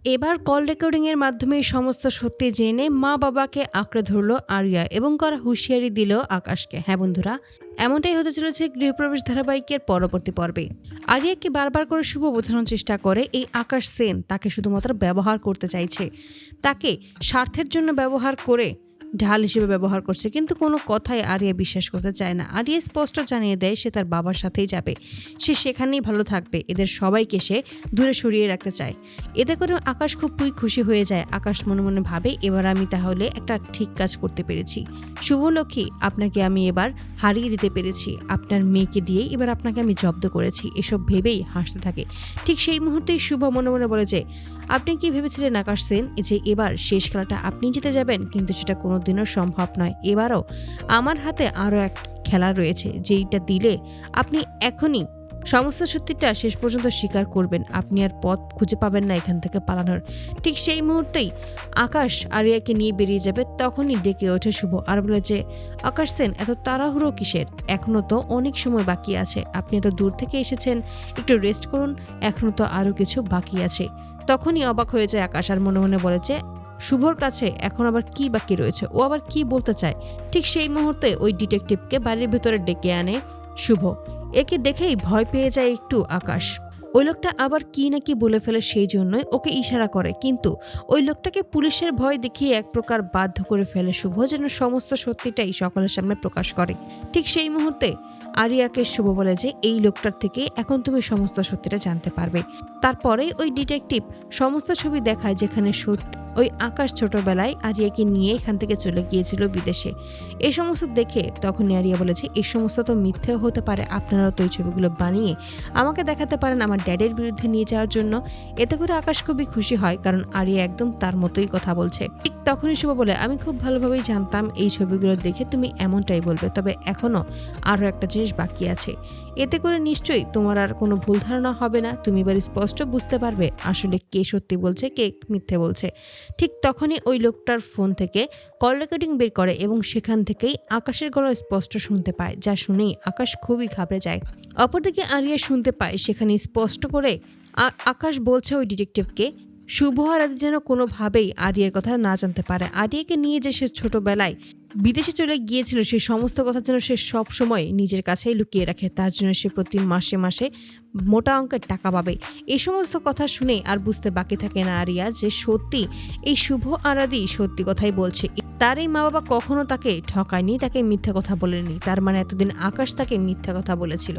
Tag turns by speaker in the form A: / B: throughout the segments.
A: এবার call recording এর মাধ্যমে সমস্ত সত্যি জেনে মা বাবাকে আঁকড়ে ধরলো আরিয়া এবং করা হুঁশিয়ারি দিল আকাশকে। হ্যাঁ বন্ধুরা, এমনটাই হতে চলেছে গৃহপ্রবেশ ধারাবাহিকের পরবর্তী পর্বে। আরিয়াকে বারবার করে শুভ বোঝানোর চেষ্টা করে এই আকাশ সেন তাকে শুধুমাত্র ব্যবহার করতে চাইছে, তাকে স্বার্থের জন্য ব্যবহার করে ঢাল হিসেবে ব্যবহার করছে, কিন্তু কোনো কথাই আরিয়া বিশ্বাস করতে চায় না। আরিয়া স্পষ্ট জানিয়ে দেয় সে তার বাবার সাথেই যাবে, সে সেখানেই ভালো থাকবে, এদের সবাইকে সে দূরে সরিয়ে রাখতে চায়। এতে করে আকাশ খুবই খুশি হয়ে যায়। আকাশ মনে মনে ভাবে এবার আমি তাহলে একটা ঠিক কাজ করতে পেরেছি। শুভলক্ষ্মী, আপনাকে আমি এবার হারিয়ে দিতে পেরেছি, আপনার মেয়েকে দিয়ে এবার আপনাকে আমি জব্দ করেছি, এসব ভেবেই হাসতে থাকে। ঠিক সেই মুহূর্তেই শুভ মনে মনে বলে যে আপনি কি ভেবেছিলেন আকাশ সেন যে এবার শেষ খেলাটা আপনি জিতে যাবেন, কিন্তু সেটা কোনোদিনও সম্ভব নয়। এবারও আমার হাতে আরও এক খেলা রয়েছে, যেইটা দিলে আপনি এখনই সমস্ত সত্যিটা শেষ পর্যন্ত স্বীকার করবেন, আপনি আর পথ খুঁজে পাবেন না এখান থেকে পালানোর। ঠিক সেই মুহূর্তেই আকাশ আরিয়াকে নিয়ে বেরিয়ে যাবে, তখনই ডেকে ওঠে শুভ আর বলে যে আকাশ সেন এত তাড়াহুড়ো কিসের, এখনো তো অনেক সময় বাকি আছে, আপনি এত দূর থেকে এসেছেন, একটু রেস্ট করুন, এখনো তো আরও কিছু বাকি আছে। তখনই অবাক হয়ে যায় আকাশ আর মনে মনে বলে যে শুভর কাছে এখন আবার কি বাকি রয়েছে, ও আবার কি বলতে চায়। ঠিক সেই মুহূর্তে ওই ডিটেকটিভকে বাড়ির ভেতরে ডেকে আনে শুভ। একে দেখেই ভয় পেয়ে যায় একটু আকাশ। ওই লোকটা আবার কি না কি বলে ফেলে, সেই জন্যই ওকে ইশারা করে, কিন্তু ওই লোকটাকে পুলিশের ভয় দেখিয়ে এক প্রকার বাধ্য করে ফেলে শুভ যেন সমস্ত সত্যিটাই সকলের সামনে প্রকাশ করে। ঠিক সেই মুহূর্তে আরিয়াকে শুভ বলে যে এই লোকটার থেকে এখন তুমি সমস্ত সত্যিটা জানতে পারবে। তারপরেই ওই ডিটেকটিভ সমস্ত ছবি দেখায় যেখানে ওই আকাশ ছোটবেলায় আরিয়াকে নিয়ে এখান থেকে চলে গিয়েছিল বিদেশে। এই সমস্ত দেখে তখনই আরিয়া বলেছে এই সমস্ত তো মিথ্যেও হতে পারে, আপনারাও তো এই ছবিগুলো বানিয়ে আমাকে দেখাতে পারেন আমার ড্যাডের বিরুদ্ধে নিয়ে যাওয়ার জন্য। এতে করে আকাশ খুবই খুশি হয়, কারণ আরিয়া একদম তার মতোই কথা বলছে। ঠিক তখনই শুভ বলে আমি খুব ভালোভাবেই জানতাম এই ছবিগুলো দেখে তুমি এমনটাই বলবে, তবে এখনো আরও একটা জিনিস বাকি আছে, এতে করে নিশ্চয়ই তোমার আর কোনো ভুল ধারণা হবে না, তুমি এবার স্পষ্ট বুঝতে পারবে আসলে কে সত্যি বলছে কে মিথ্যে বলছে। ঠিক তখনই ওই লোকটার ফোন থেকে কল রেকর্ডিং বের করে এবং সেখান থেকেই আকাশের গলা স্পষ্ট শুনতে পায়, যা শুনেই আকাশ খুবই ঘাবড়ে যায়। অপরদিকে আরিয়া শুনতে পায় সেখানে স্পষ্ট করে আকাশ বলছে ওই ডিটেকটিভকে শুভ আর আদি যেন কোনোভাবেই আরিয়ার কথা না জানতে পারে। আরিয়াকে নিয়ে যে সে ছোটবেলায় বিদেশে চলে গিয়েছিল সেই সমস্ত কথা যেন সে সব সময় নিজের কাছেই লুকিয়ে রাখে, তার জন্য সে প্রতি মাসে মাসে মোটা অঙ্কের টাকা পাবে। এই সমস্ত কথা শুনে আর বুঝতে বাকি থাকে না আরিয়ার যে সত্যি এই শুভ আর আদি সত্যি কথাই বলছে, তার এই মা বাবা কখনো তাকে ঠকায়নি, তাকে মিথ্যা কথা বলেনি। তার মানে এতদিন আকাশ তাকে মিথ্যা কথা বলেছিল,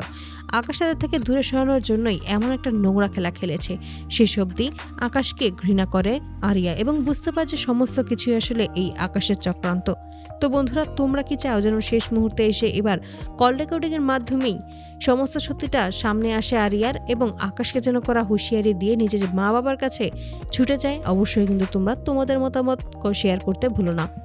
A: আকাশ তাদের থেকে দূরে সরানোর জন্যই এমন একটা নোংরা খেলা খেলেছে। শেষ অবধি আকাশকে ঘৃণা করে আরিয়া এবং বুঝতে পারে যে সমস্ত কিছুই আসলে এই আকাশের চক্রান্ত। তো বন্ধুরা, তোমরা কি চাও যেন শেষ মুহূর্তে এসে এবার কল রেকর্ডিং এর মাধ্যমেই সমস্ত সত্যিটা সামনে আসে আরিয়ার এবং আকাশকে যেন করা হুঁশিয়ারি দিয়ে নিজের মা বাবার কাছে ছুটে যায়? অবশ্যই কিন্তু তোমরা তোমাদের মতামত শেয়ার করতে ভুলো না।